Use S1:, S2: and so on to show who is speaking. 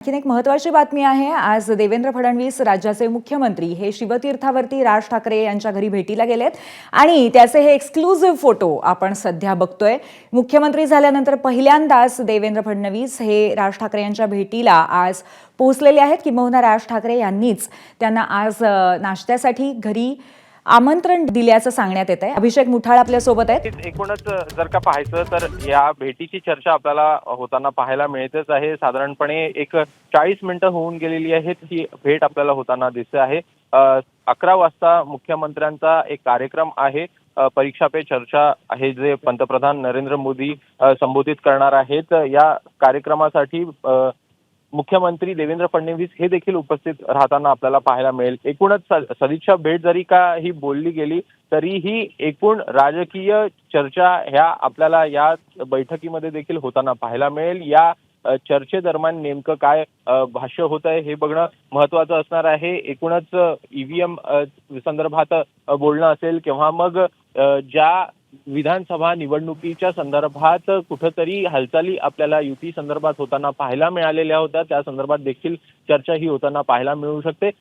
S1: आणखीन एक महत्त्वाची बातमी आहे। आज देवेंद्र फडणवीस राज्याचे मुख्यमंत्री हे शिवतीर्थावरती राज ठाकरे यांच्या घरी भेटीला गेलेत आणि त्याचे हे एक्सक्लुझिव्ह फोटो आपण सध्या बघतोय। मुख्यमंत्री झाल्यानंतर पहिल्यांदाच देवेंद्र फडणवीस हे राज ठाकरे यांच्या भेटीला आज पोहोचलेले आहेत। किंबहुना राज ठाकरे यांनीच त्यांना आज नाश्त्यासाठी घरी आमंत्रण दिल्याचं सांगण्यात येत आहे। अभिषेक मुठाळ आपल्या सोबत आहेत।
S2: एकूणच जर का पाहायचं तर या भेटीची चर्चा आपल्याला होताना पाहायला मिळतेच आहे। साधारणपणे एक 40 मिनिटं होऊन गेलेली आहेत ही भेट आपल्याला होताना दिसते आहे। 11 वाजता मुख्यमंत्र्यांचा एक कार्यक्रम आहे, परीक्षा पे चर्चा आहे, जे पंतप्रधान नरेंद्र मोदी संबोधित करणार आहेत। या कार्यक्रमासाठी मुख्यमंत्री देवेंद्र फडणवीस हे देखील उपस्थित राहताना आपल्याला पाहायला मिळेल। एकूणच सदिच्छा भेट जरी का ही बोलली गेली तरीही एकूण राजकीय चर्चा ह्या आपल्याला या बैठकीमध्ये देखील होताना पाहायला मिळेल। या चर्चेदरम्यान नेमकं काय भाष्य होत आहे हे बघणं महत्त्वाचं असणार आहे। एकूणच ईव्हीएम संदर्भात बोलणं असेल किंवा मग ज्या विधानसभा निवडणुकीच्या संदर्भात कुठेतरी हालचाली आपल्याला युती संदर्भात होताना पाहायला मिळालेल्या होत्या, त्या संदर्भात देखील चर्चा ही होताना पाहायला मिळू शकते।